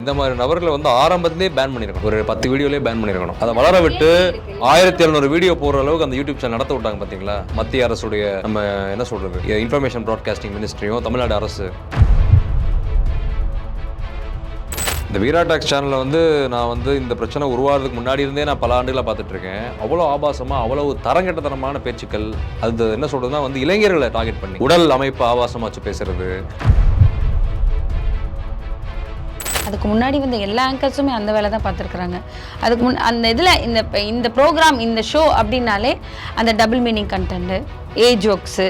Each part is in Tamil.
இந்த மாதிரி நபர்களை வந்து ஆரம்பத்திலே பேன் பண்ணிருக்கணும். ஒரு 10 வீடியோலேயே பேன் பண்ணிருக்கணும். அதை வளர விட்டு 1700 வீடியோ போடுற அளவுக்கு அந்த யூடியூப் சேனல் நடத்த விட்டாங்க பார்த்தீங்களா? மத்திய அரசுடைய நம்ம என்ன சொல்றது, இன்ஃபர்மேஷன் ப்ராட்காஸ்டிங் மினிஸ்ட்ரியும் தமிழ்நாடு அரசு. இந்த வீரா டாக்ஸ் சேனலில் வந்து நான் வந்து இந்த பிரச்சனை உருவாகிறதுக்கு முன்னாடி இருந்தே நான் பல ஆண்டுகளாக பார்த்துட்டு இருக்கேன். அவ்வளோ ஆபாசமாக, அவ்வளவு தரங்கெட்டத்தனமான பேச்சுக்கள். அது என்ன சொல்றதுன்னா வந்து இளைஞர்களை டார்கெட் பண்ணி உடல் அமைப்பு ஆபாசமாக வச்சு பேசுறது. அதுக்கு முன்னாடி வந்து எல்லா ஆங்கர்ஸுமே அந்த வேலை தான் பார்த்துருக்குறாங்க. அதுக்கு அந்த இதில் இந்த ப்ரோக்ராம், இந்த ஷோ அப்படின்னாலே அந்த டபுள் மீனிங் கண்டென்ட்டு, ஜோக்ஸு,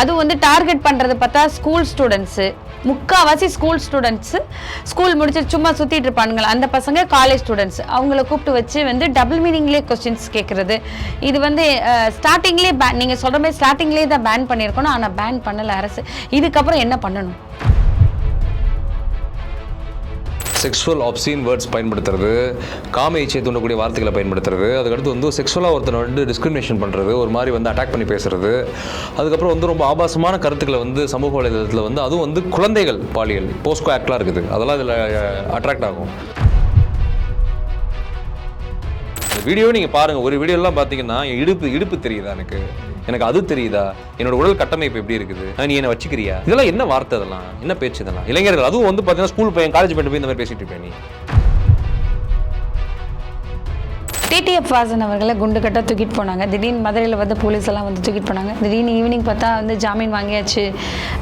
அது வந்து டார்கெட் பண்ணுறது பார்த்தா ஸ்கூல் ஸ்டூடெண்ட்ஸு, முக்கால்வாசி ஸ்கூல் ஸ்டூடெண்ட்ஸு, ஸ்கூல் முடிச்சு சும்மா சுற்றிட்டு இருப்பானுங்களா அந்த பசங்க, காலேஜ் ஸ்டூடெண்ட்ஸ், அவங்கள கூப்பிட்டு வச்சு வந்து டபுள் மீனிங்லேயே கொஸ்டின்ஸ் கேட்குறது. இது வந்து ஸ்டார்டிங்லேயே நீங்கள் சொல்கிற மாதிரி ஸ்டார்டிங்லேயே தான் பேன் பண்ணியிருக்கணும். ஆனால் பேன் பண்ணலை அரசு. இதுக்கப்புறம் என்ன பண்ணணும்? செக்ஷுவல் ஆப்சீன் வேர்ட்ஸ் பயன்படுத்துறது, காம இச்சை தூண்டக்கூடிய வார்த்தைகளை பயன்படுத்துறது, அதுக்கடுத்து வந்து செக்ஷுவலாக ஒருத்தனை வந்து டிஸ்கிரிமினேஷன் பண்ணுறது, ஒரு மாதிரி வந்து அட்டாக் பண்ணி பேசுறது, அதுக்கப்புறம் வந்து ரொம்ப ஆபாசமான கருத்துக்களை வந்து சமூக வலைதளத்தில் வந்து அதுவும் வந்து குழந்தைகள் பாலியல் போஸ்கோ ஆக்ட்லாம் இருக்குது, அதெல்லாம் இதில் அட்ராக்ட் ஆகும். வீடியோ நீங்கள் பாருங்கள், ஒரு வீடியோலாம் பார்த்தீங்கன்னா இடுப்பு தெரியுதா, எனக்கு அது தெரியுதா, என்னோட உடல் கட்டமைப்பு எப்படி இருக்குது, நீ என்ன வச்சுக்கிறியா, இதெல்லாம் என்ன வார்த்தை, அதெல்லாம் என்ன பேச்சு, இதெல்லாம் இளைஞர்கள். அதுவும் வந்து பார்த்தீங்கன்னா ஸ்கூல் பையன், காலேஜ் போய் இந்த மாதிரி பேசிட்டு இருப்பேன். நீ டிடிஎஃப் வாசன் அவர்களை குண்டு கட்ட தூக்கிட்டு போனாங்க. திடீர்னு மதுரையில் வந்து போலீஸ் எல்லாம் வந்து தூக்கிட்டு போனாங்க. திடீர்னு ஈவினிங் பார்த்தா வந்து ஜாமீன் வாங்கியாச்சு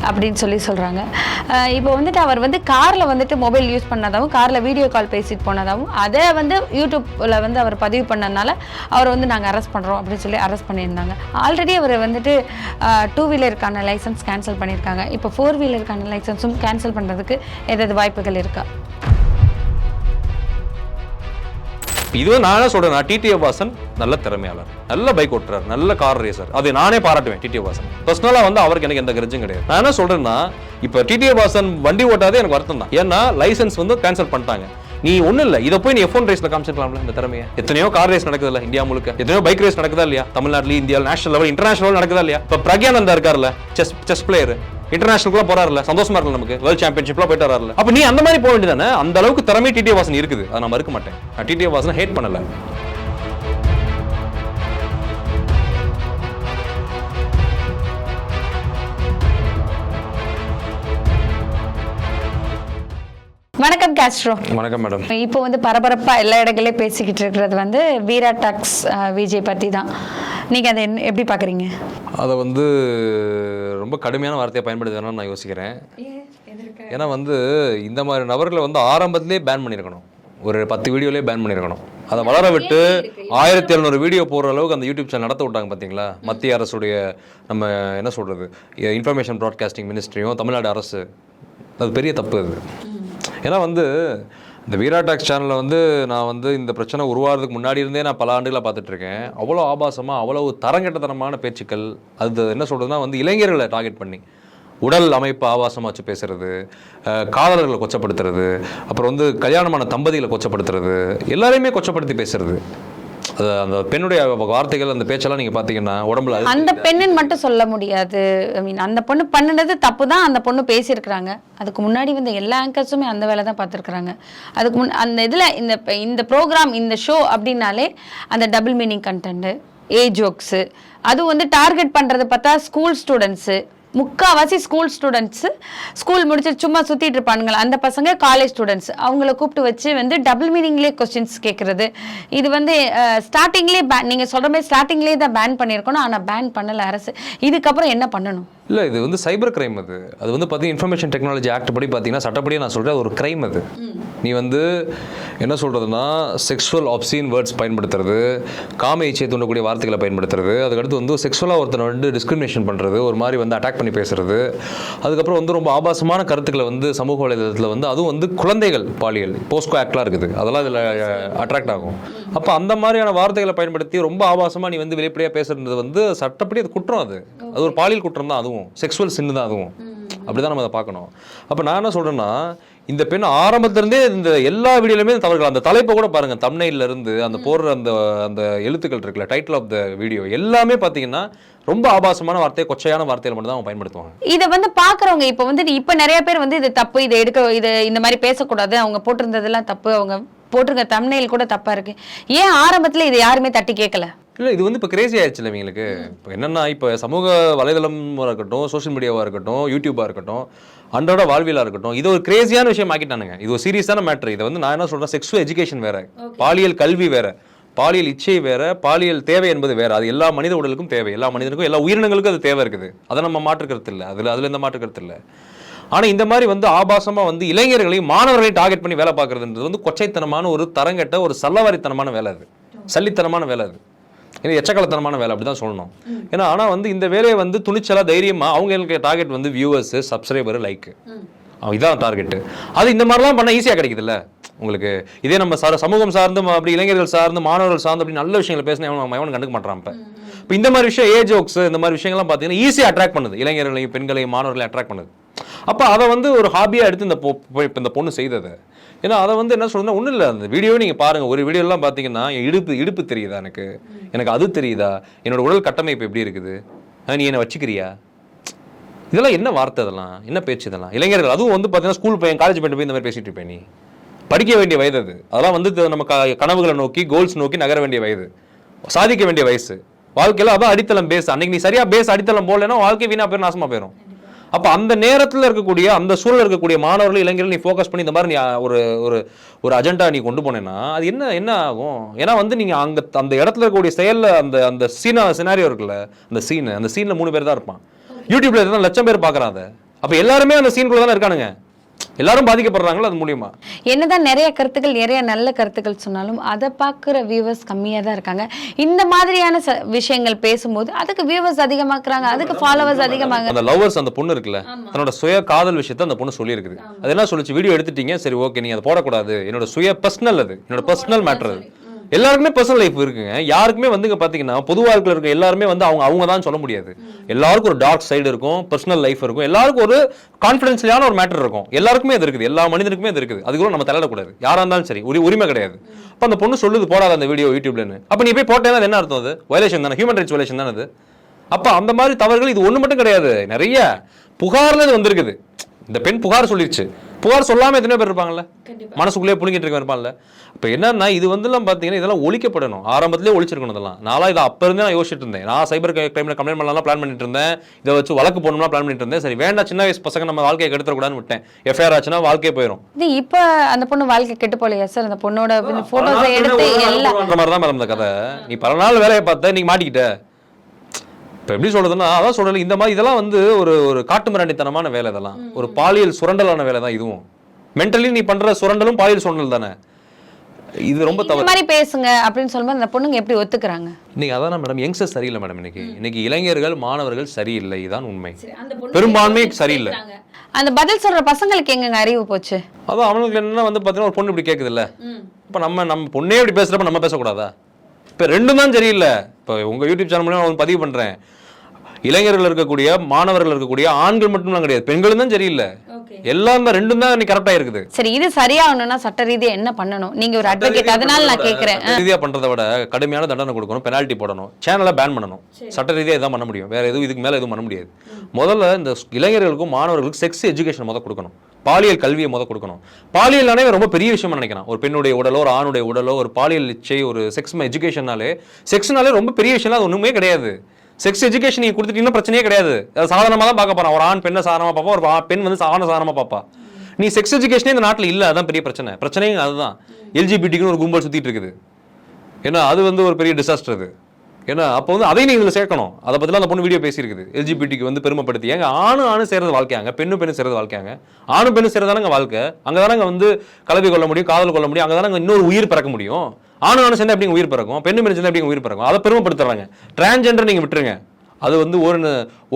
அப்படின்னு சொல்கிறாங்க. இப்போ வந்துட்டு அவர் வந்து காரில் வந்துட்டு மொபைல் யூஸ் பண்ணதாகவும், காரில் வீடியோ கால் பேசிட்டு போனதாகவும், அதை வந்து யூடியூப்பில் வந்து அவர் பதிவு பண்ணதுனால அவர் வந்து நாங்கள் அரெஸ்ட் பண்ணுறோம் அப்படின்னு சொல்லி அரெஸ்ட் பண்ணியிருந்தாங்க. ஆல்ரெடி அவர் வந்துட்டு 2 வீலருக்கான லைசன்ஸ் கேன்சல் பண்ணியிருக்காங்க. இப்போ 4 வீலருக்கான லைசன்ஸும் கேன்சல் பண்ணுறதுக்கு ஏதாவது வாய்ப்புகள் இருக்கா? இதுவும் நானே சொல்றேன், டிடிஎஃப் வாசன் நல்ல திறமையாளர், நல்ல பைக் ஓட்டுறார், நல்ல கார் ரேசர், அதை நானே பாராட்டுவேன். டிடிஎஃப் வாசன் பர்சனலா வந்து அவருக்கு எனக்கு எந்த கிரஜும் கிடையாது. நான் என்ன சொல்றேன்னா, இப்ப டிடிஎஃப் வாசன் வண்டி ஓட்டாதே எனக்கு வருத்தம் தான். ஏன்னா லைசன்ஸ் வந்து கேன்சல் பண்ணிட்டாங்க. நீ ஒன்றும் இல்லை, இதை போய் நீ F1 ரேஸ்ல காமிச்சிருக்கலாம்ல இந்த திறமையை. எத்தனையோ கார் ரேஸ் நடக்குது இல்லை இந்தியா முழுக்க, எத்தனையோ பைக் ரேஸ் நடக்குதா இல்லையா, தமிழ்நாட்டில், இந்தியா, நேஷனல் லெவல், இன்டர்நேஷனல் நடக்குதா இல்லையா. இப்போ பிரக்யானந்தா இருக்காருல்ல, செஸ் பிளேயர், இன்டர்நேஷனல் போறாருல, சந்தோஷமா இருக்கு நமக்கு, வேர்ல்ட் சாம்பியன்ஷிப்லாம் போயிட்டு வராருல. அப்ப நீ அந்த மாதிரி போக வேண்டியதானே. அந்த அளவுக்கு திறமை டிடிஎஃப் வாசன் இருக்குது, அதை நான் மறுக்க மாட்டேன். நான் டிடிஎஃப் வாசனை ஹேட் பண்ணல. வணக்கம் காஸ்ட்ரோ. வணக்கம் மேடம். இப்போ வந்து பரபரப்பா எல்லா இடங்களையும் பேசிக்கிட்டு இருக்கிறது வந்து வீரா டாக்ஸ் விஜய் பத்தி தான். நீங்க அதை எப்படி பாக்குறீங்க? அதை வந்து ரொம்ப கடுமையான வார்த்தையை பயன்படுத்தணும்னு நான் யோசிக்கிறேன். ஏன்னா வந்து இந்த மாதிரி நபர்களை வந்து ஆரம்பத்திலே பேன் பண்ணியிருக்கணும். ஒரு 10 வீடியோலேயே பேன் பண்ணியிருக்கணும். அதை வளர விட்டு 1700 வீடியோ போடுற அளவுக்கு அந்த யூடியூப் சேனல் நடத்த விட்டாங்க பார்த்தீங்களா? மத்திய அரசுடைய நம்ம என்ன சொல்றது, இன்ஃபர்மேஷன் ப்ராட்காஸ்டிங் மினிஸ்ட்ரியும் தமிழ்நாடு அரசு. அது பெரிய தப்பு அது. ஏன்னா வந்து இந்த வீரா டாக்ஸ் சேனலில் வந்து நான் வந்து இந்த பிரச்சனை உருவாகிறதுக்கு முன்னாடி இருந்தே நான் பல ஆண்டுகளாக பார்த்துட்டு இருக்கேன். அவ்வளோ ஆபாசமாக, அவ்வளவு தரங்கெட்டத்தனமான பேச்சுக்கள். அது என்ன சொல்றதுன்னா வந்து இளைஞர்களை டார்கெட் பண்ணி உடல் அமைப்பு ஆபாசமாக வச்சு பேசுறது, காதலர்களை கொச்சப்படுத்துறது, அப்புறம் வந்து கல்யாணமான தம்பதிகளை கொச்சப்படுத்துறது, எல்லாரையுமே கொச்சப்படுத்தி பேசுறது. அது அந்த பெண்ணுடைய வார்த்தைகள், அந்த பேச்செல்லாம் நீங்க பாத்தீங்கன்னா உடம்புல அந்த பெண்ணுன்னு மட்டும் சொல்ல முடியாது. ஐ மீன் அந்த பொண்ணு பண்ணினது தப்பு தான், அந்த பொண்ணு பேசியிருக்கிறாங்க. அதுக்கு முன்னாடி வந்து எல்லா ஆங்கர்ஸுமே அந்த வேலை தான் பார்த்துருக்குறாங்க. அதுக்கு அந்த இதில் இந்த ப்ரோக்ராம், இந்த ஷோ அப்படின்னாலே அந்த டபுள் மீனிங் கண்டென்ட்டு, ஜோக்ஸு, அது வந்து டார்கெட் பண்ணுறது பார்த்தா ஸ்கூல் ஸ்டூடெண்ட்ஸு, முக்கால்வாசி ஸ்கூல் ஸ்டூடெண்ட்ஸு, ஸ்கூல் முடிச்சு சும்மா சுற்றிட்டு இருப்பானுங்களா அந்த பசங்க, காலேஜ் ஸ்டூடெண்ட்ஸ், அவங்கள கூப்பிட்டு வச்சு வந்து டபுள் மீனிங்லேயே கொஸ்டின்ஸ் கேட்குறது. இது வந்து ஸ்டார்டிங்லேயே நீங்கள் சொல்கிற மாதிரி ஸ்டார்டிங்லேயே தான் பேன் பண்ணியிருக்கணும். ஆனால் பேன் பண்ணலை அரசு. இதுக்கப்புறம் என்ன பண்ணணும்? இல்லை, இது வந்து சைபர் கிரைம். அது வந்து பார்த்தீங்கன்னா இன்ஃபர்மேஷன் டெக்னாலஜி ஆக்ட் படி பார்த்தீங்கன்னா, சட்டப்படியே நான் சொல்கிறேன், அது ஒரு கிரைம். அது நீ வந்து என்ன சொல்கிறதுனா, செக்ஷுவல் ஆப்சீன் வேர்ட்ஸ் பயன்படுத்துறது, காம இச்சை தூண்டக்கூடிய வார்த்தைகளை பயன்படுத்துறது, அதுக்கடுத்து வந்து செக்ஷுவலாக ஒருத்தனை வந்து டிஸ்கிரிமினேஷன் பண்ணுறது, ஒரு மாதிரி வந்து அட்டாக் பண்ணி பேசுறது, அதுக்கப்புறம் வந்து ரொம்ப ஆபாசமான கருத்துக்களை வந்து சமூக வலைதளத்தில் வந்து அதுவும் வந்து குழந்தைகள் பாலியல் போஸ்கோ ஆக்ட்லாம் இருக்குது, அதெல்லாம் இதில் அட்ராக்ட் ஆகும். அப்போ அந்த மாதிரியான வார்த்தைகளை பயன்படுத்தி ரொம்ப ஆபாசமாக நீ வந்து வெளிப்படையாக பேசுறது வந்து சட்டப்படி அது குற்றம். அது ஒரு பாலியல் குற்றம் தான். அதுவும் செக்ஷுவல் சின்னு தான். அதுவும் அப்படிதான் நம்ம அதை பார்க்கணும். அப்போ நான் என்ன சொல்கிறேன்னா, இந்த பெண் ஆரம்பத்திலிருந்தே இந்த எல்லா வீடியோலுமே தவறுகள். அந்த தலைப்பை கூட பாருங்க, தம்ப்நெயில்ல இருந்து அந்த போடுற அந்த அந்த எழுத்துக்கள் இருக்குல்ல, டைட்டில் ஆஃப் த வீடியோ எல்லாமே பார்த்தீங்கன்னா ரொம்ப ஆபாசமான வார்த்தை, கொச்சையான வார்த்தைகள் மட்டும் தான் அவங்க பயன்படுத்துவாங்க. இதை வந்து பாக்குறவங்க இப்ப நிறைய பேர் வந்து இது தப்பு, இதை எடுக்க, இது இந்த மாதிரி பேசக்கூடாது, அவங்க போட்டிருந்ததெல்லாம் தப்பு, அவங்க போட்டிருக்க தம்ப்நெயில் கூட தப்பா இருக்கு, ஏன் ஆரம்பத்துல இதை யாருமே தட்டி கேட்கல? இல்லை, இது வந்து இப்போ கிரேசி ஆயிடுச்சு இல்லை இவங்களுக்கு. இப்போ என்னன்னா, இப்போ சமூக வலைதளமாக இருக்கட்டும், சோஷியல் மீடியாவாக இருக்கட்டும், யூடியூபாக இருக்கட்டும், அன்றோட வாழ்வியலாக இருக்கட்டும், இது ஒரு கிரேசியான விஷயம் ஆக்கிட்டானுங்க. இது ஒரு சீரியஸான மேட்ரு. இதை வந்து நான் என்ன சொல்கிறேன், செக்ஸுவல் எஜுகேஷன் வேற, பாலியல் கல்வி வேற, பாலியல் இச்சை வேற, பாலியல் தேவை என்பது வேற. அது எல்லா மனித உடலுக்கும் தேவை, எல்லா மனிதனுக்கும், எல்லா உயிரினங்களுக்கும் அது தேவை இருக்குது. அதை நம்ம மாற்றுக்கிறது இல்லை, அதில் எந்த மாற்றுக்கிறது இல்லை. ஆனால் இந்த மாதிரி வந்து ஆபாசமாக வந்து இளைஞர்களையும் மாணவர்களையும் டார்கெட் பண்ணி வேலை பார்க்குறதுன்றது வந்து கொச்சைத்தனமான ஒரு தரங்கட்ட ஒரு சல்லவாரித்தனமான வேலை, அது சல்லித்தனமான வேலை, அது ஏன்னா எச்சக்கலத்தனமான வேலை அப்படி தான் சொல்லணும். ஏன்னா ஆனால் வந்து இந்த வேலையை வந்து துணிச்சலாக தைரியமாக அவங்களுக்கு டார்கெட் வந்து வியூவர்ஸு, சப்ஸ்கிரைபர், லைக்கு, இதான் டார்கெட்டு. அது இந்த மாதிரிலாம் பண்ணால் ஈஸியாக கிடைக்குதுல்ல உங்களுக்கு. இதே நம்ம சமூகம் சார்ந்து அப்படி இளைஞர்கள் சார்ந்து மாணவர்கள் சார்ந்து அப்படி நல்ல விஷயங்களை பேசினா எவனும் கண்டுக்க மாட்டான். இப்போ இந்த மாதிரி விஷயம், ஜோக்ஸ், இந்த மாதிரி விஷயங்கள்லாம் பார்த்தீங்கன்னா ஈஸியாக அட்ராக்ட் பண்ணுது, இளைஞர்களையும் பெண்களையும் மாணவர்களையும் அட்ராக்ட் பண்ணுது. அப்போ அதை வந்து ஒரு ஹாபியாக எடுத்து இந்த பொண்ணு செய்தது. ஏன்னா அதை வந்து என்ன சொல்றதுன்னா, ஒன்றும் இல்லை, அந்த வீடியோவை நீங்கள் பாருங்கள். ஒரு வீடியோலாம் பார்த்தீங்கன்னா இடுப்பு தெரியுதா, எனக்கு அது தெரியுதா, என்னோட உடல் கட்டமைப்பு எப்படி இருக்குது, நீ என்னை வச்சுக்கிறியா, இதெல்லாம் என்ன வார்த்தை, இதெல்லாம் என்ன பேச்சு, இதெல்லாம் இளைஞர்கள். அதுவும் வந்து பார்த்தீங்கன்னா ஸ்கூல் பையன், காலேஜ் போய் இந்த மாதிரி பேசிட்டு இருப்பேன். நீ படிக்க வேண்டிய வயது அது, அதெல்லாம் வந்து நம்ம கனவுகளை நோக்கி, கோல்ஸ் நோக்கி நகர வேண்டிய வயது, சாதிக்க வேண்டிய வயசு. வாழ்க்கையில் அதான் அடித்தளம், பேஸ். அன்னைக்கு நீ சரியா பேஸ் அடித்தளம் போடலைன்னா வாழ்க்கை வீணா போயிடும், நாசமா போயிடும். அப்போ அந்த நேரத்தில் இருக்கக்கூடிய, அந்த சூழல் இருக்கக்கூடிய மாணவர்கள், இளைஞர்கள் நீ ஃபோக்கஸ் பண்ணி இந்த மாதிரி நீ ஒரு அஜெண்டா நீ கொண்டு போனேன்னா அது என்ன ஆகும்? ஏன்னா வந்து நீங்கள் அங்கே அந்த இடத்துல இருக்கக்கூடிய செயலில் அந்த சினாரியோ இருக்குல்ல, அந்த சீனில் 3 பேர் தான் இருப்பான். யூடியூப்ல எத்தனை லட்சம் பேர் பார்க்குறாங்க. அப்போ எல்லாருமே அந்த சீனுக்குள்ள தானே இருக்கானுங்க, எல்லாரும் பாதிக்கப்படுறாங்களோ அது மூலியமா. என்னதான் நிறைய கருத்துக்கள், நிறைய நல்ல கருத்துக்கள் சொன்னாலும் அதை பார்க்குற வியூவர்ஸ் கம்மியாக தான் இருக்காங்க. இந்த மாதிரியான விஷயங்கள் பேசும்போது அதுக்கு வியூவர்ஸ் அதிகமாக்குறாங்க, அதுக்கு ஃபாலோவர்ஸ் அதிகமாக. அந்த லவ்வர்ஸ், அந்த பொண்ணு இருக்குல்ல, தன்னோட சுய காதல் விஷயத்தை அந்த பொண்ணு சொல்லி இருக்குது. அது என்ன சொல்லிச்சு, வீடியோ எடுத்துட்டீங்க, சரி ஓகே, நீ அதை போடக்கூடாது, என்னோட சுய பர்சனல், அது என்னோட பர்சனல் மேட்டர். அது எல்லாருக்குமே பர்சனல் லைஃப் இருக்குங்க. யாருக்குமே வந்து பார்த்தீங்கன்னா பொது வாழ்க்கையில் இருக்க எல்லாருமே வந்து அவங்க தான் சொல்ல முடியாது. எல்லாருக்கும் ஒரு டார்க் சைடு இருக்கும், பர்சனல் லைஃப் இருக்கும், எல்லாருக்கும் ஒரு கான்ஃபிடென்ஷியலான ஒரு மேட்டர் இருக்கும். எல்லாருக்குமே அது இருக்குது, எல்லா மனிதனுக்குமே அது இருக்குது. அது கூட நம்ம தலையிடக்கூடாது, யாராக இருந்தாலும் சரி, உரிமை கிடையாது. அப்போ அந்த பொண்ணு சொல்லுது போடாத அந்த வீடியோ யூடியூப்லன்னு. அப்போ நீ போய் போட்டேன்னா என்ன அர்த்தம்? அது வயலேஷன் தானே, ஹியூமன் ரைட்ஸ் வயலேஷன் தானே அது. அப்போ அந்த மாதிரி தவறுகள் இது ஒன்று மட்டும் கிடையாது, நிறைய புகார்ல இது வந்திருக்குது. இந்த பெண் புகார் சொல்லிடுச்சு, புகார் சொல்லாமல் எத்தனை பேர் இருப்பாங்கல்ல, மனசுக்குள்ளேயே புழுங்கிட்டு இருப்பாங்கல்ல. இப்போ என்னன்னா, இது வந்துலாம் பார்த்தீங்கன்னா இதெல்லாம் ஒழிக்கப்படணும், ஆரம்பத்திலே ஒழிச்சிருக்கணும். இதெல்லாம் நான்லாம் இதை அப்போ இருந்தே நான் யோசிச்சுட்டு இருந்தேன். நான் சைபர் கிரைமில் கம்ப்ளைண்ட் பண்ணலாம் பிளான் பண்ணிட்டு இருந்தேன், இதை வச்சு வழக்கு போடணும்லாம் பிளான் பண்ணிட்டு இருந்தேன். சரி வேண்டாம், சின்ன வயசு பசங்க நம்ம வாழ்க்கையை கெடுத்துக்கூடாதுன்னு விட்டேன். எஃப்ஐஆர் ஆச்சுன்னா வாழ்க்கையே போயிடும். இப்போ அந்த பொண்ணு வாழ்க்கை கெட்டு போலையா சார்? அந்த பொண்ணோட போட்டோஸை எடுத்து எல்லாம் மாதிரி தான் மேடம் இந்த கதை. நீ பல நாள் வேலையை பார்த்த, நீ மாட்டிக்கிட்ட. இப்போ எப்படி சொல்றதுன்னா, அதான் சொல்றது, இந்த மாதிரி இதெல்லாம் வந்து ஒரு காட்டு மிராண்டித்தனமான வேலை, இதெல்லாம் ஒரு பாலியல் சுரண்டலான வேலை தான். இதுவும் மென்டலி நீ பண்ற சுரண்டலும் பாலியல் சுரண்டல் தானே. இது ரொம்ப தவறு. மாதிரி பேசுங்க அப்படின்னு சொல்லும்போது அந்த பொண்ணுங்க எப்படி ஒத்துக்கிறாங்க? இன்னைக்கு அதான் மேடம், யங்ஸ்டர்ஸ் சரியில்லை மேடம். இன்னைக்கு இளைஞர்கள், மாணவர்கள் சரியில்லை, இதுதான் உண்மை. பெரும்பான்மை சரியில்லை. அந்த பதில் சொல்ற பசங்களுக்கு எங்க அறிவு போச்சு? அதான் அவங்களுக்கு என்ன வந்து பாத்தீங்கன்னா, ஒரு பொண்ணு இப்படி கேக்குது இல்ல, இப்ப நம்ம பொண்ணே இப்படி பேசுறப்ப நம்ம பேசக்கூடாதா? இப்ப ரெண்டும் தான் சரியில்லை. இப்போ உங்க யூடியூப் சேனல் மூலமா நான் பதிவு பண்றேன், இளைஞர்கள் இருக்கக்கூடிய, மாணவர்கள் இருக்கக்கூடிய, ஆண்கள் மட்டும் கிடையாது, பெண்களும் தான் சரியில்லை. எல்லாம் தான், ரெண்டும் தான் கரெக்டா இருக்குது. சரி, இது சரியாகணும்னா சட்ட ரீதியா என்ன பண்ணணும்? நீங்க ஒரு அட்வொகேட், அதனால நான் கேக்குறேன். ரீதியா பண்றதை விட கடுமையான தண்டனை கொடுக்கணும், பெனால்ட்டி போடணும், சேனலை பேன் பண்ணணும். சட்ட ரீதியா இதான் பண்ண முடியும், வேற எதுவும் இதுக்கு மேல எதுவும் பண்ண முடியாது. முதல்ல இந்த இளைஞர்களுக்கும் மாணவர்களுக்கும் செக்ஸ் எஜுகேஷன் முதல் கொடுக்கணும், பாலியல் கல்வியை முதல் கொடுக்கணும். பாலியல்னாலே ரொம்ப பெரிய விஷயம் நினைக்கிறேன். ஒரு பெண்ணுடைய உடலோ, ஒரு ஆணுடைய உடலோ, ஒரு பாலியல் இச்சை, ஒரு செக்ஸ் எஜுகேஷனாலே, செக்ஸ்னாலே ரொம்ப பெரிய விஷயம், அது ஒண்ணுமே கிடையாது. செக்ஸ் எஜுகேஷன் நீங்க கொடுத்துட்டீங்கன்னா பிரச்சனையே கிடையாது. அது சாதாரணமாக தான் பார்க்க போறான். ஒரு ஆண் பெண்ணை சாதாரணமாக பார்ப்பா, ஒரு பெண் வந்து சாதாரணமாக பார்ப்பா. நீ செக்ஸ் எஜுகேஷனே இந்த நாட்டில் இல்லை, அதான் பெரிய பிரச்சனையும் அதுதான். எல்ஜிபிடிக்குன்னு ஒரு கும்பல் சுத்திட்டு இருக்குது. ஏன்னா அது வந்து ஒரு பெரிய டிசாஸ்டர் அது. ஏன்னா அப்போ வந்து அதையும் நீங்கள் இதில் சேர்க்கணும். அதை பற்றிலாம் அந்த பொண்ணு வீடியோ பேசியிருக்குது. எல்ஜிபிடிக்கு வந்து பெருமைப்படுத்தி, ஏங்க ஆணு சேர்றது வாழ்க்கையாங்க, பெண்ணு சேர்றது வாழ்க்கையாங்க. ஆணும் பெண்ணு சேர்றதானங்க வாழ்க்கை. அங்கே தானங்க வந்து கலவி கொள்ள முடியும், காதல் கொள்ள முடியும், அங்கே தானங்க இன்னொரு உயிர் பிறக்க முடியும். ஆணு சேர்ந்தா எப்படிங்க உயிர் பிறக்கும், பெண்ணு சேர்ந்தா எப்படிங்க உயிர் பிறக்கும்? அதை பெருமைப்படுத்துறாங்க. டிரான்ஸ்ஜெண்டர் நீங்கள் விட்டுருங்க, அது வந்து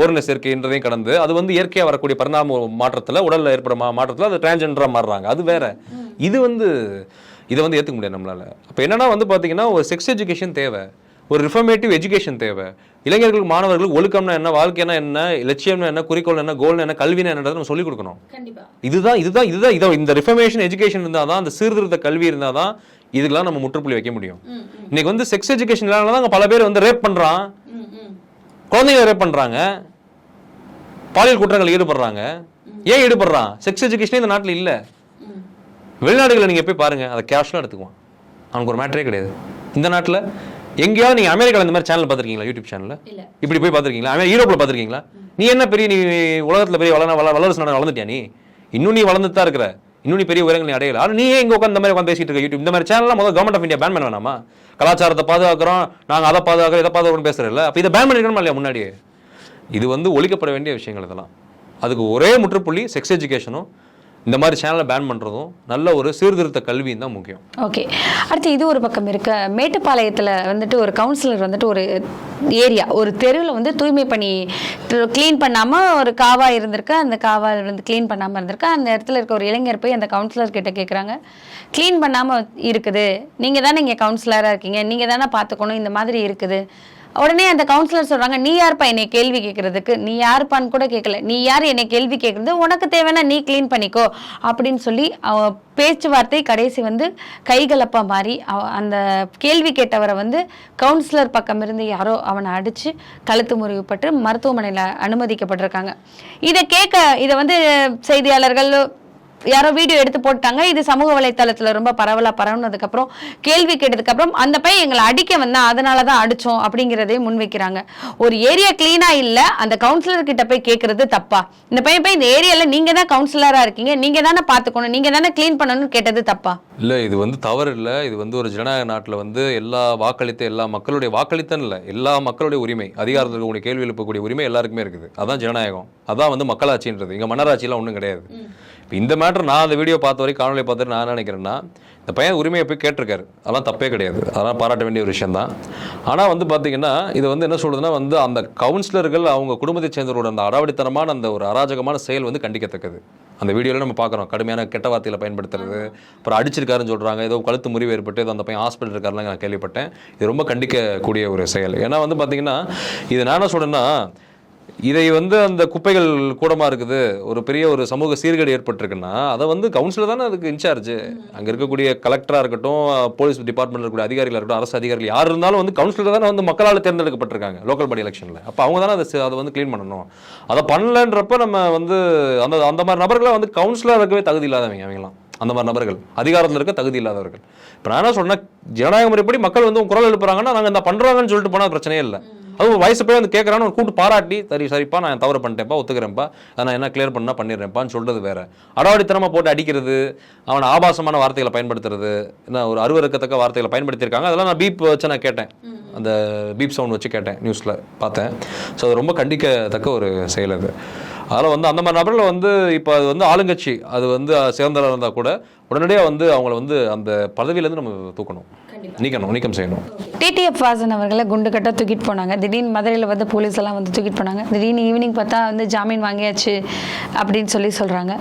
ஓரின சேர்க்கைன்றதையும் கடந்து அது வந்து இயற்கையாக வரக்கூடிய பரிணாம மாற்றத்தில், உடலில் ஏற்படும் மாற்றத்தில் அது டிரான்ஸ்ஜெண்டராக மாறுறாங்க. அது வேற. இது வந்து இதை வந்து ஏற்றுக்க முடியாது நம்மளால. அப்போ என்னன்னா வந்து பார்த்தீங்கன்னா, ஒரு செக்ஸ் எஜுகேஷன் தேவை. ஒரு ரிஃபர்மேட்டிவ் எஜுகேஷன் தேவை. இளைஞர்களுக்கு மாணவர்களுக்கு ஒழுக்கம்னா என்ன, வாழ்க்கைனா என்ன, லட்சியம்னா என்ன, குறிக்கோள் என்ன, கோல்னா என்ன, கல்வினா என்னன்றதை நம்ம சொல்லிக் கொடுக்கணும். இதுதான் இந்த ரிஃபர்மேஷன் எஜுகேஷன் இருந்தால் தான், அந்த சீர்திருத்த கல்வி இருந்தால் தான் இதுக்கெல்லாம் நம்ம முற்றுப்புள்ளி வைக்க முடியும். இன்னைக்கு வந்து செக்ஸ் எஜுகேஷன் இல்லாதனால தான் பல பேர் வந்து ரேப் பண்றான், குழந்தைங்களை ரேப் பண்றாங்க, பாலியல் குற்றங்கள் ஈடுபடுறாங்க. ஏன் ஈடுபடுறான்? செக்ஸ் எஜுகேஷனே இந்த நாட்டில் இல்லை. வெளிநாடுகளை நீங்க போய் பாருங்க, அதை கேஷுவலாக எடுத்துக்குவான், அவனுக்கு ஒரு மேட்டரே கிடையாது. இந்த நாட்டில் எங்கேயாவது நீங்க அமெரிக்காவில் இந்த மாதிரி சேனல் பார்த்துருக்கீங்களா? யூடியூப் சேனல்ல இப்படி போய் பார்த்துருக்கீங்களா? யூரோப்பில் பார்த்துருக்கீங்களா? நீ என்ன பெரிய, நீ உலகத்தில் பெரிய வளர்ச்சி நாடு வளர்ந்துட்டியா? நீ இன்னும் நீ வளர்ந்துட்டு தான் இருக்கிற, இன்னும் நீ பெரிய உயரங்கள் நீ அடையல. ஆனால் நீ ஏன் இங்கே உட்காந்து இந்த மாதிரி உட்காந்து பேசிட்டு இருக்க? யூடியூப் இந்த மாதிரி சேனல்லாம் முதல் கவர்மெண்ட் ஆஃப் இந்தியா பேன் பண்ண வேணாமா? கலாச்சாரத்தை பாதுகாக்கிறோம் நாங்கள், அதை பாதுகாக்கிறோம், இதை பாதுகாக்கிறோம் பேசுறதில்ல. அப்போ இதை பேன் பண்ணிக்கணுமா இல்லையா? முன்னாடியே இது வந்து ஒழிக்கப்பட வேண்டிய விஷயங்கள் இதெல்லாம். அதுக்கு ஒரே முற்றுப்புள்ளி செக்ஸ் எஜுகேஷனும் இந்த மாதிரி சேனலை பேன் பண்ணுறதும் நல்ல ஒரு சீர்திருத்த கல்வியும் தான் முக்கியம். ஓகே, அடுத்து இது ஒரு பக்கம் இருக்க, மேட்டுப்பாளையத்தில் வந்துட்டு ஒரு கவுன்சிலர் வந்துட்டு ஒரு ஏரியா, ஒரு தெருவில் வந்து தூய்மை பண்ணி க்ளீன் பண்ணாமல் ஒரு காவா இருந்திருக்கு. அந்த காவா வந்து க்ளீன் பண்ணாமல் இருந்திருக்கு. அந்த இடத்துல இருக்க ஒரு இளைஞர் போய் அந்த கவுன்சிலர் கிட்ட கேட்குறாங்க, க்ளீன் பண்ணாமல் இருக்குது, நீங்கள் தானே இங்கே கவுன்சிலராக இருக்கீங்க, நீங்கள் தானே பார்த்துக்கணும், இந்த மாதிரி இருக்குது. உடனே அந்த கவுன்சிலர் சொல்றாங்க, நீ யாருப்பா என்னை கேள்வி கேட்கறதுக்கு? நீ யாருப்பான்னு கூட கேட்கல, நீ யார் என்னை கேள்வி கேட்கறது? உனக்கு தேவைன்னா நீ கிளீன் பண்ணிக்கோ அப்படின்னு சொல்லி பேச்சுவார்த்தை கடைசி வந்து கைகலப்பா மாறி அந்த கேள்வி கேட்டவரை வந்து கவுன்சிலர் பக்கம் இருந்து யாரோ அவனை அடிச்சு கழுத்து முறிவுப்பட்டு மருத்துவமனையில் அனுமதிக்கப்பட்டிருக்காங்க. இதை வந்து செய்தியாளர்கள் யாரோ வீடியோ எடுத்து போட்டாங்க. இது சமூக வலைத்தளத்துல ரொம்ப பரவுனதுக்கு அப்புறம், கேள்வி கேட்டதுக்கு அப்புறம் அந்த பையன் எங்களை அடிக்க வந்தா அதனாலதான் அடிச்சோம் அப்படிங்கிறதே முன்வைக்கிறாங்க. ஒரு ஏரியா கிளீனா இல்ல, அந்த கவுன்சிலர் கிட்ட போய் கேட்கறது தப்பா? இந்த பையன் போய் இந்த ஏரியால நீங்க தான் கவுன்சிலரா இருக்கீங்க, நீங்க தானே பாத்துக்கணும், நீங்க தானே கிளீன் பண்ணணும்னு கேட்டது தப்பா? இல்ல, இது வந்து தவறு இல்ல. இது வந்து ஒரு ஜனநாயக நாட்டுல வந்து எல்லா மக்களுடைய வாக்களித்தன் இல்ல, எல்லா மக்களுடைய உரிமை, அதிகாரத்தில் இருக்கக்கூடிய கேள்வி எழுப்பக்கூடிய உரிமை எல்லாருக்குமே இருக்குது. அதான் ஜனநாயகம், அதான் வந்து மக்களாட்சின்றது. இங்க மன்னராட்சியெல்லாம் ஒன்றும் கிடையாது. இப்போ இந்த மேட்டர் நான் அந்த வீடியோ பார்த்த வரைக்கும், காணொலியை பார்த்துட்டு நான் நினைக்கிறேன்னா, இந்த பையன் உரிமையை போய் கேட்டிருக்காரு, அதெல்லாம் தப்பே கிடையாது, அதெல்லாம் பாராட்ட வேண்டிய ஒரு விஷயம் தான். ஆனால் வந்து பார்த்தீங்கன்னா இது வந்து என்ன சொல்றதுன்னா வந்து அந்த கவுன்சிலர்கள் அவங்க குடும்பத்தை சேர்ந்தவரோட அந்த அடாவடித்தனமான அந்த ஒரு அராஜகமான செயல் வந்து கண்டிக்கத்தக்கது. அந்த வீடியோவில் நம்ம பார்க்குறோம், கடுமையான கெட்ட வார்த்தைகளை பயன்படுத்துறது, அப்புறம் அடிச்சிருக்காருன்னு சொல்கிறாங்க, ஏதோ கழுத்து முறிவு ஏற்பட்டு ஏதோ அந்த பையன் ஹாஸ்பிட்டல் இருக்காருலாம் நான் கேள்விப்பட்டேன். இது ரொம்ப கண்டிக்கக்கூடிய ஒரு செயல். ஏன்னா வந்து பார்த்தீங்கன்னா இது நான் என்ன சொல்றேன்னா, இதை வந்து அந்த குப்பைகள் கூடமா இருக்குது, ஒரு பெரிய ஒரு சமூக சீர்கேடு ஏற்பட்டிருக்குன்னா அதை வந்து கவுன்சிலர் தானே அதுக்கு இன்சார்ஜ். அங்கே இருக்கக்கூடிய கலெக்டராக இருக்கட்டும், போலீஸ் டிபார்ட்மெண்ட்டில் இருக்கக்கூடிய அதிகாரிகளாக இருக்கட்டும், அரசு அதிகாரிகள் யார் இருந்தாலும் வந்து கவுன்சிலர் தானே வந்து மக்களால் தேர்ந்தெடுக்கப்பட்டிருக்காங்க லோக்கல் பாடி எலெக்ஷனில். அப்போ அவங்க தானே அதை வந்து க்ளீன் பண்ணணும். அதை பண்ணலன்றப்ப நம்ம வந்து அந்த மாதிரி நபர்களை வந்து கவுன்சிலராக இருக்கவே தகுதி இல்லாதவங்க அவங்களாம். அந்த மாதிரி நபர்கள் அதிகாரத்தில் இருக்க தகுதி இல்லாதவர்கள். இப்போ நான் என்ன சொன்னேன், ஜனநாயக முறைப்படி மக்கள் வந்து குரல் எழுப்புறாங்கன்னா நாங்கள் இந்த பண்ணுறாங்கன்னு சொல்லிட்டு போனால் பிரச்சனையே இல்லை. அது வயசு போய் வந்து கேட்குறான்னு கூப்பிட்டு பாராட்டி, சரிப்பா நான் தவறு பண்ணிட்டேன்ப்பா, ஒத்துக்கிறேன்ப்பா, நான் என்ன கிளியர் பண்ணால் பண்ணிடுறேன்ப்பான்னு சொல்கிறது வேற. அடாவடித்தனமாக போட்டு அடிக்கிறது, அவனை ஆபாசமான வார்த்தைகளை பயன்படுத்துறது, என்ன ஒரு அருவருக்கத்தக்க வார்த்தைகளை பயன்படுத்தியிருக்காங்க. அதெல்லாம் நான் பீப் வச்சு நான் கேட்டேன், அந்த பீப் சவுண்ட் வச்சு கேட்டேன், நியூஸில் பார்த்தேன். ஸோ அது ரொம்ப கண்டிக்கத்தக்க ஒரு செயல் அது. அதில் வந்து அந்த மாதிரி நபர்களை வந்து இப்போ அது வந்து ஆளுங்கட்சி அது வந்து சேர்ந்ததாக இருந்தால் கூட உடனடியாக வந்து அவங்கள வந்து அந்த பதவியிலேருந்து நம்ம தூக்கணும், நீக்கம் செய்யணும். டிடிஎஃப் வாசன் அவர்களை குண்டு கட்ட தூக்கிட்டு போனாங்க. திடீர்னு மதுரையில் வந்து போலீஸ் எல்லாம் வந்து தூக்கிட்டு போனாங்க. திடீர்னு ஈவினிங் பார்த்தா வந்து ஜாமீன் வாங்கியாச்சு அப்படின்னு சொல்கிறாங்க.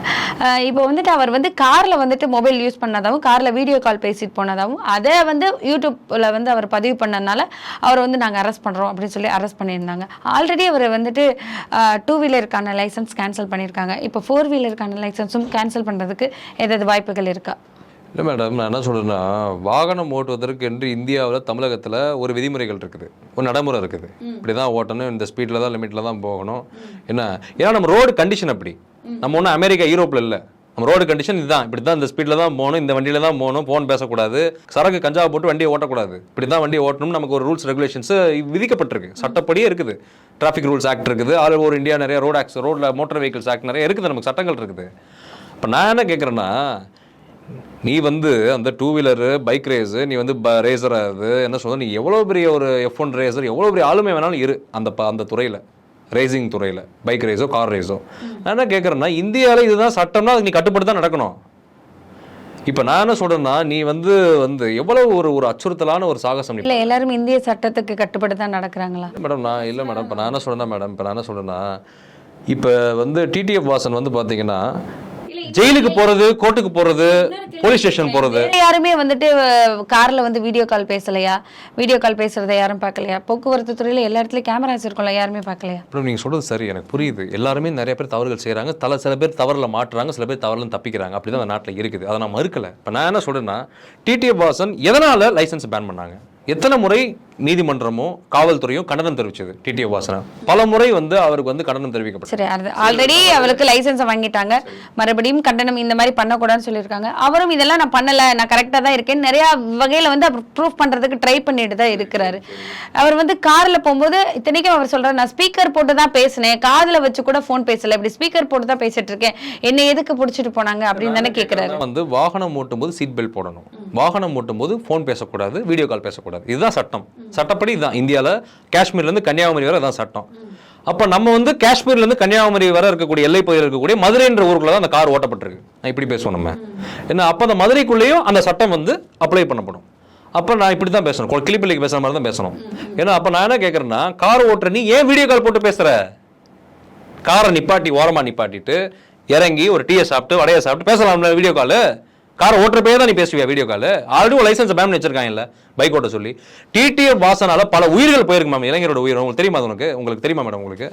இப்போ வந்துட்டு அவர் வந்து காரில் வந்துட்டு மொபைல் யூஸ் பண்ணதாகவும், காரில் வீடியோ கால் பேசிட்டு போனதாகவும், அதை வந்து யூடியூப்பில் வந்து அவர் பதிவு பண்ணதுனால அவர் வந்து நாங்கள் அரெஸ்ட் பண்ணுறோம் அப்படின்னு சொல்லி அரெஸ்ட் பண்ணியிருந்தாங்க. ஆல்ரெடி அவர் வந்துட்டு 2 வீலருக்கான லைசன்ஸ் கேன்சல் பண்ணியிருக்காங்க. இப்போ 4 வீலருக்கான லைசன்ஸும் கேன்சல் பண்ணுறதுக்கு ஏதாவது வாய்ப்புகள் இருக்கா? இல்லை மேடம், நான் என்ன சொல்கிறேன்னா, வாகனம் ஓட்டுவதற்கு என்று இந்தியாவில் தமிழகத்தில் ஒரு விதிமுறைகள் இருக்குது, ஒரு நடைமுறை இருக்குது. இப்படி தான் ஓட்டணும், இந்த ஸ்பீடில் தான் லிமிட்டில் தான் போகணும். ஏன்னா நம்ம ரோடு கண்டிஷன் அப்படி, நம்ம ஒன்றும் அமெரிக்கா யூரோப்பில் இல்லை. நம்ம ரோடு கண்டிஷன் இதுதான், இப்படி தான் இந்த ஸ்பீடில் தான் போகணும், இந்த வண்டியில் தான் போகணும், ஃபோன் பேசக்கூடாது, சரக்கு கஞ்சா போட்டு வண்டியை ஓட்டக்கூடாது, இப்படி தான் வண்டியை ஓட்டணும். நமக்கு ஒரு ரூல்ஸ் ரெகுலேஷன்ஸ் விதிக்கப்பட்டிருக்கு, சட்டப்படியே இருக்குது. டிராஃபிக் ரூல்ஸ் ஆக்ட் இருக்குது, ஆல் ஓவர் இந்தியா நிறைய ரோடில் மோட்டார் வெஹிக்கிள்ஸ் ஆக்ட் நிறைய இருக்குது, நமக்கு சட்டங்கள் இருக்குது. இப்போ நான் என்ன கேட்குறேன்னா, நீ வந்து அந்த 2 வீலரு பைக் ரேஸு, நீ வந்து ரேசர் ஆகுது என்ன சொல்ற, நீ எவ்வளோ பெரிய ஒரு F1 ரேசர், எவ்வளோ பெரிய ஆளுமை வேணாலும் இரு அந்த துறையில், ரேசிங் துறையில், பைக் ரேஸோ கார் ரேஸோ. நான் என்ன கேட்குறேன்னா, இந்தியாவில் இதுதான் சட்டம்னா அதுக்கு நீ கட்டுப்பட்டு தான் நடக்கணும். இப்போ நான் என்ன சொல்கிறேன்னா, நீ வந்து எவ்வளோ ஒரு அச்சுறுத்தலான ஒரு சாகசம். இல்லை எல்லாரும் இந்திய சட்டத்துக்கு கட்டுப்பட்டு தான் நடக்கிறாங்களா மேடம்? நான் இல்லை மேடம், இப்போ நான் என்ன சொல்கிறேன்னா, இப்போ வந்து டிடிஎஃப் வாசன் வந்து பார்த்தீங்கன்னா, ஜெயிலுக்கு போறது, கோர்ட்டுக்கு போறது, போலீஸ் ஸ்டேஷன் போறது. யாருமே வந்துட்டு கார்ல வந்து வீடியோ கால் பேசலையா? வீடியோ கால் பேசுறதை யாரும் பார்க்கலையா? போக்குவரத்து துறையில எல்லா இடத்துலயும் கேமராஸ் இருக்கும்ல, யாருமே பார்க்கலையா? அப்புறம் நீங்க சொல்றது சரி, எனக்கு புரியுது. எல்லாருமே நிறைய பேர் தவறுகள் செய்யறாங்க. சில பேர் தவறுல மாட்டுறாங்க, சில பேர் தவறுல தப்பிக்கிறாங்க. அப்படிதான் அந்த நாட்டில் இருக்குது. அதை நான் மறுக்கல. இப்ப நான் என்ன சொல்றேன்னா, டிடிஎஃப் வாசன் எதனால லைசன்ஸ் பேன் பண்ணாங்க? எத்தனை முறை நீதிமன்றமோ காவல்துறையும் கண்டனம் தெரிவிச்சது டிடிஎஃப் வாசனை? பல முறை வந்து அவருக்கு வந்து கண்டனம் தெரிவிக்கப்பட்டது. சரி, ஆல்ரெடி அவருக்கு லைசன்ஸை வாங்கிட்டாங்க, மறுபடியும் கண்டனம் இந்த மாதிரி பண்ணக்கூடாதுன்னு சொல்லியிருக்காங்க. அவரும் இதெல்லாம் நான் பண்ணல, நான் கரெக்டாக தான் இருக்கேன், நிறைய வகையில் வந்து அவர் ப்ரூஃப் பண்ணுறதுக்கு ட்ரை பண்ணிட்டு தான் இருக்கிறாரு. அவர் வந்து காரில் போகும்போது இத்தனைக்கும் அவர் சொல்கிறார், நான் ஸ்பீக்கர் போட்டு தான் பேசினேன், காதில் வச்சு கூட ஃபோன் பேசலை, இப்படி ஸ்பீக்கர் போட்டு தான் பேசிட்டு இருக்கேன், என்னை எதுக்கு பிடிச்சிட்டு போனாங்க அப்படின்னு தானே கேட்குறாரு. வந்து வாகனம் ஓட்டும் போது சீட் பெல்ட் போடணும், வாகனம் ஓட்டும் போது ஃபோன் பேசக்கூடாது, வீடியோ கால் பேசக்கூடாது. இதுதான் சட்டம். சட்டப்படி இதுதான் இந்தியாவில் காஷ்மீர்லேருந்து கன்னியாகுமரி வரை அதான் சட்டம். அப்போ நம்ம வந்து காஷ்மீர்லேருந்து கன்னியாகுமரி வரை இருக்கக்கூடிய எல்லை பகுதியில் இருக்கக்கூடிய மதுரைன்ற ஊருக்குள்ள தான் அந்த கார் ஓட்டப்பட்டிருக்கு. நான் இப்படி பேசுவோம் நம்ம என்ன. அப்போ அந்த மதுரைக்குள்ளேயும் அந்த சட்டம் வந்து அப்ளை பண்ணப்படும். அப்போ நான் இப்படி தான் பேசணும், கிளிப்பிள்ளைக்கு பேசுகிற மாதிரி தான் பேசணும். ஏன்னா அப்போ நான் என்ன கேட்குறேன்னா, கார் ஓட்டுற நீ ஏன் வீடியோ கால் போட்டு பேசுகிற? காரை நிப்பாட்டி ஓரமாக நிப்பாட்டிட்டு இறங்கி ஒரு டீயை சாப்பிட்டு வடையை சாப்பிட்டு பேசலாம்ல வீடியோ காலு. காரை ஓட்டுறப்பே தான் நீ பேசுவியா வீடியோ கால்? ஆல்ரெடி ஒரு லைசன்ஸ் பேன் வச்சிருக்காங்க இல்லை பைக் ஓட்ட சொல்லி. டிடிஎஃப் வாசனால பல உயிர்கள் போயிருக்கு மேம், இளைஞரோட உயிர். உங்களுக்கு தெரியுமா? உங்களுக்கு தெரியுமா மேடம்? உங்களுக்கு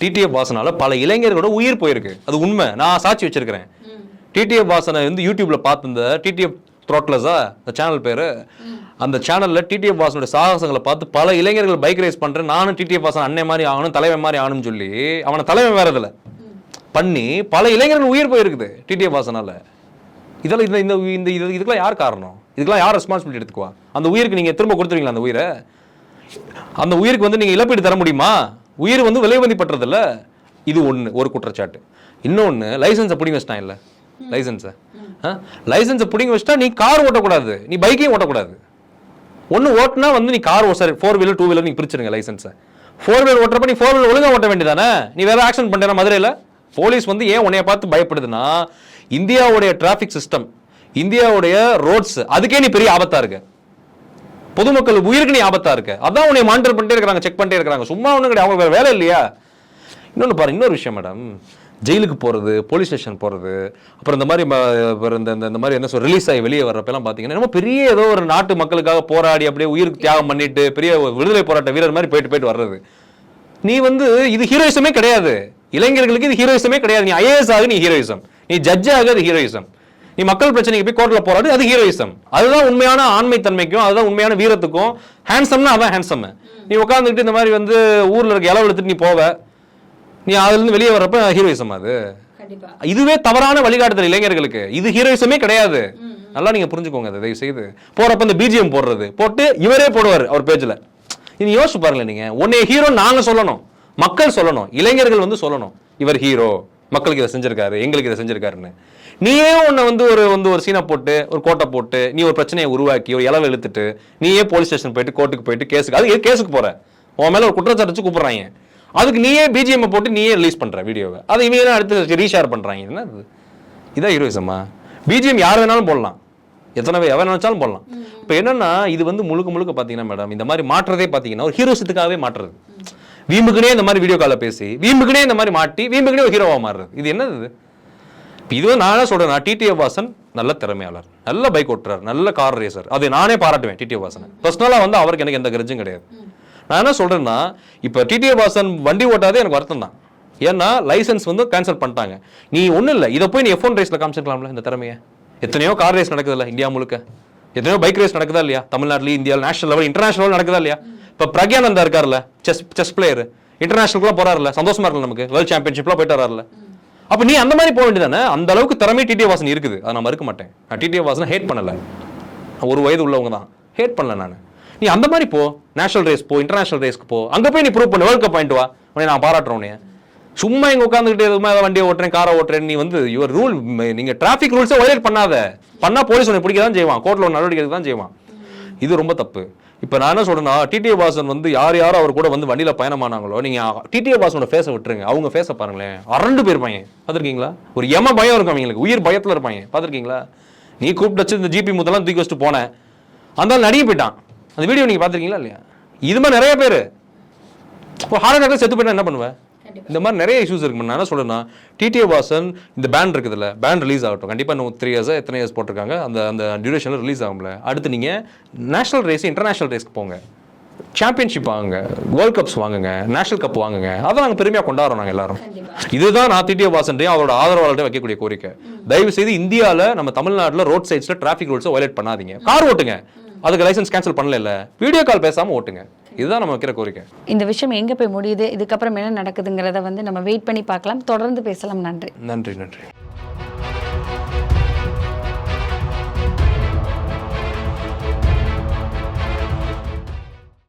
டிடிஎஃப் வாசனால பல இளைஞர்களோட உயிர் போயிருக்கு, அது உண்மை. நான் சாட்சி வச்சிருக்கிறேன். டிடிஎஃப் வாசனை வந்து யூடியூப்ல பார்த்து, இந்த டிடிஎஃப் த்ரோட்லஸா இந்த சேனல் பேரு, அந்த சேனல்ல டிடிஎஃப் வாசனோட சாகசங்களை பார்த்து பல இளைஞர்கள் பைக் ரேஸ் பண்றேன், நானும் டிடிஎஃப் வாசன் அண்ணன் மாதிரி ஆகணும், தலைவன் மாதிரி ஆகணும்னு சொல்லி அவனை தலைவன் வேற இதுல பண்ணி பல இளைஞர்கள் உயிர் போயிருக்குது டிடிஎஃப் வாசனால. இதெல்லாம் இதுக்கெல்லாம் யார் காரணம்? இதுக்கெல்லாம் யார் ரெஸ்பான்சிபிலிட்டி எடுத்துக்குவா? அந்த உயிருக்கு நீங்க திரும்ப கொடுத்துருவீங்களா? அந்த உயிரை, அந்த உயிருக்கு வந்து நீங்க இழப்பீடு தர முடியுமா? உயிர் வந்து விலைமதிப்பற்றது இல்ல. இது ஒரு குற்றச்சாட்டு. இன்னொன்னு, லைசன்ஸை பிடிங்க வச்சிட்டான் இல்ல, லைசன்ஸை பிடிங்க வச்சுட்டா நீ கார் ஓட்டக்கூடாது, நீ பைக்கையும் ஓட்டக்கூடாது. ஒன்னு ஓட்டினா வந்து நீ கார் சாரி 4 வீலர் 2 வீலர் நீங்க பிரிச்சிருங்க லைசன்ஸை. 4 வீலர் ஓட்டுறப்ப நீ 4 வீலர் ஒழுங்கா ஓட்ட வேண்டியதானே? நீ வேற ஆக்ஷன் பண்ற மதுரையில போலீஸ் வந்து ஏன் உன்னைய பார்த்து பயப்படுதுன்னா, இந்தியாவுடைய டிராபிக் சிஸ்டம், இந்தியாவுடைய ரோட்ஸ், அதுக்கே நீ பெரிய ஆபத்தா இருக்க, பொதுமக்கள் உயிருக்கு நீ ஆபத்தா இருக்க. அதான் உன்னை மானிட்டர் பண்ணிட்டே இருக்காங்க, செக் பண்ணிட்டே இருக்காங்க. சும்மா ஒன்றும் கிடையாது, அவங்களுக்கு வேற வேலை இல்லையா? இன்னொன்று பாருங்க, இன்னொரு விஷயம் மேடம், ஜெயிலுக்கு போறது, போலீஸ் ஸ்டேஷன் போறது, அப்புறம் இந்த மாதிரி இந்த மாதிரி என்ன சொல்ற ரிலீஸ் ஆகி வெளியே வர்றப்பெல்லாம் பார்த்தீங்கன்னா நம்ம பெரிய ஏதோ ஒரு நாட்டு மக்களுக்காக போராடி அப்படியே உயிருக்கு தியாகம் பண்ணிட்டு பெரிய விடுதலை போராட்ட வீரர் மாதிரி போயிட்டு வர்றது. நீ வந்து இது ஹீரோயிசமே கிடையாது. இளைஞர்களுக்கு இது ஹீரோயிசமே கிடையாது. நீ ஐஏஎஸ் ஆகு, நீ ஹீரோயிசம். நீ ஜட்ஜ் ஆகு, அது ஹீரோயிசம். நீ மக்கள் பிரச்சனைக்கு போய் கோர்ட்ல போராடு, அது ஹீரோயிசம். அதுதான் உண்மையான ஆண்மை தன்மைக்கும், அதுதான் உண்மையான வீரத்துக்கும். ஹேண்ட்ஸம்னா அதான் ஹேண்ட்ஸம். நீ உட்காந்துக்கிட்டு இந்த மாதிரி வந்து ஊர்ல இருக்க இளவு எடுத்துட்டு நீ போவ, நீ அதுல இருந்து வெளியே வர்றப்ப ஹீரோயிசம். அது இதுவே தவறான வழிகாட்டுதல் இளைஞர்களுக்கு. இது ஹீரோயிசமே கிடையாது. நல்லா நீங்க புரிஞ்சுக்கோங்க அதை தயவு செய்து. போறப்ப இந்த பிஜிஎம் போடுறது போட்டு இவரே போடுவார் அவர் பேஜ்ல. இது யோசிச்சு பாருங்க. நீங்க உன்னை ஹீரோ நாங்க சொல்லணும், மக்கள் சொல்லணும், இளைஞர்கள் வந்து சொல்லணும் இவர் ஹீரோ, மக்களுக்கு இதை செஞ்சிருக்காரு, எங்களுக்கு இதை செஞ்சிருக்காருன்னு. நீயே உன்னை வந்து ஒரு சீனை போட்டு ஒரு கோட்டை போட்டு நீ ஒரு பிரச்சனையை உருவாக்கி ஒரு இளவு இழுத்துட்டு நீயே போலீஸ் ஸ்டேஷன் போயிட்டு கோர்ட்டுக்கு போயிட்டு கேஸுக்கு, அது கேஸுக்கு போற, உன் மேல ஒரு குற்றச்சாட்டு வச்சு கூப்பிடுறாங்க, அதுக்கு நீயே பிஜிஎம் போட்டு நீயே ரிலீஸ் பண்ற வீடியோவை, அதை இவங்க அடுத்து ரீஷேர் பண்றாங்க. என்ன இதான் ஹீரோயிசமா? பிஜிஎம் யார் வேணாலும் போடலாம், எத்தனை எவன் நினைச்சாலும் போடலாம். இப்போ என்னன்னா இது வந்து முழுக்க பாத்தீங்கன்னா மேடம், இந்த மாதிரி மாற்றுறதே பாத்தீங்கன்னா ஒரு ஹீரோசத்துக்காகவே மாற்றுறது. வீம்புக்குனே இந்த மாதிரி வீடியோ கால பேசி, வீம்புக்குனே இந்த மாதிரி மாட்டி, வீம்புக்குனே ஒரு ஹீரோவா மாறுறது. இது என்னது? இது நான் சொல்றேன், டிடிஎஃப் வாசன் நல்ல திறமையாளர், நல்ல பைக் ஓட்டுறார், நல்ல கார் ரேசர், அதை நானே பாராட்டுவேன் டிடிஎஃப் வாசன். பர்சனலா வந்து அவருக்கு எனக்கு எந்த கிரஜும் கிடையாது. நான் என்ன சொல்றேன்னா, இப்ப டிடிஎஃப் வாசன் வண்டி ஓட்டாதே எனக்கு வருத்தம் தான். ஏன்னா லைசன்ஸ் வந்து கேன்சல் பண்ணிட்டாங்க. நீ ஒன்றும் இல்லை, இதை போய் நீ F1 ரேஸ்ல காமிச்சிருக்கலாம்ல இந்த திறமையை. எத்தனையோ கார் ரேஸ் நடக்குது இல்லை இந்தியா முழுக்க, எத்தனையோ பைக் ரேஸ் நடக்குதா இல்லையா? தமிழ்நாட்டில், இந்தியாவில், நேஷனல் லெவல், இன்டர்நேஷனல் லெவல் நடக்குதா இல்லையா? இப்போ பிரக்யானந்தா இருக்காருல்ல, செஸ் பிளேயர், இன்டர்நேஷனலுக்குலாம் போறாருல்ல, சந்தோஷமா இருக்கல நமக்கு, வேர்ல்ட் சாம்பியன்ஷிப்லாம் போயிட்டு வராருல. அப்போ நீ அந்த மாதிரி போக வேண்டியதானே? அந்த அளவுக்கு திறமை டிடிஎஃப் வாசன் இருக்குது, அதை நான் மறுக்க மாட்டேன். நான் டிடிஎஃப் வாசனை ஹேட் பண்ணலை, ஒரு வயது உள்ளவங்க தான், ஹேட் பண்ணல நான். நீ அந்த மாதிரி போ, நேஷனல் ரேஸ் போ, இன்டர்நேஷனல் ரேஸ்க்கு போ, அங்கே போய் நீ ப்ரூவ் பண்ணு, வேர்ல்ட் கப் பாயிண்ட் வா, உடனே நான் பாராட்டுறேன் உடனே. சும்மா இங்கே உட்காந்துக்கிட்டு எதுவுமே வண்டியை ஓட்டுறேன், காரை ஓட்டுறேன், நீ வந்து யுவர் ரூல், நீங்கள் டிராஃபிக் ரூல்ஸை வயலேட் பண்ணாத. பண்ணால் போலீஸ் உன்னை பிடிக்க தான் செய்வான், கோர்ட்டில் ஒரு நடவடிக்கை தான் செய்வான். இது ரொம்ப தப்பு. இப்போ நான் என்ன சொல்றேன்னா, டிடிஎஃப் வாசன் வந்து யாரும் அவர் கூட வந்து வண்டியில் பயணமானாங்களோ, நீங்கள் டிடிஎஃப் வாசனோட ஃபேஸை விட்டுருங்க, அவங்க ஃபேஸை பாருங்களேன், அரண்டு போயிருப்பாங்க. பார்த்துருக்கீங்களா? ஒரு பயம் இருக்கும் அவங்களுக்கு, உயிர் பயத்தில் இருப்பாங்க. பார்த்துருக்கீங்களா? நீ கூப்பிட்டு வச்சு இந்த ஜிபி முத்தெல்லாம் தூக்கி வச்சுட்டு போனேன், அந்த நடிகை போயிட்டான். அந்த வீடியோ நீங்கள் பார்த்துருக்கீங்களா இல்லையா? இது மாதிரி நிறைய பேர் இப்போ ஹார்ட் அட்டாக்ல செத்து போயிட்டா என்ன பண்ணுவேன்? இந்த மாதிரி நிறைய இஷ்யூஸ் இருக்கு. நான் என்ன சொல்றேன்னா, டிடிஏ வாசன் இந்த பேண்ட் இருக்குதுல்ல, பேண்ட் ரிலீஸ் ஆகட்டும். கண்டிப்பாக இன்னும் 3 இயர்ஸ் எத்தனை இயர்ஸ் போட்டிருக்காங்க, அந்த டியூரேஷனில் ரிலீஸ் ஆகும்ல. அடுத்து நீங்கள் நேஷனல் ரேஸ், இன்டர்நேஷனல் ரேஸ்க்கு போங்க, சாம்பியன்ஷிப் வாங்குங்க, வேர்ல்ட் கப்ஸ் வாங்குங்க, நேஷனல் கப் வாங்குங்க. அதை நாங்கள் பெருமையாக கொண்டாடுறோம் நாங்கள் எல்லாரும். இதுதான் நான் டிடிஏ வாசன்டையும் அவரோட ஆதரவாளர்கிட்ட வைக்கக்கூடிய கோரிக்கை. தயவு செய்து இந்தியாவில், நம்ம தமிழ்நாட்டில் ரோட் சைட்ஸில் டிராஃபிக் ரூல்ஸை வயலேட் பண்ணாதீங்க. கார் ஓட்டுங்க, அதுக்கு லைசன்ஸ் கேன்சல் பண்ணல, வீடியோ கால் பேசாமல் ஓட்டுங்க. இதுதான் நம்ம வைக்கிற கோரிக்கை. இந்த விஷயம் எங்கே போய் முடியுது, இதுக்கப்புறம் என்ன நடக்குதுங்கிறத வந்து நம்ம வெயிட் பண்ணி பார்க்கலாம். தொடர்ந்து பேசலாம். நன்றி. நன்றி.